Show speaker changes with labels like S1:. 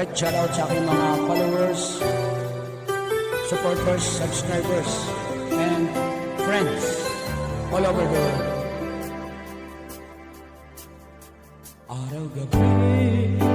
S1: Alright, shout out sa aking mga followers, supporters, subscribers, and friends all over the world. Araw-gabi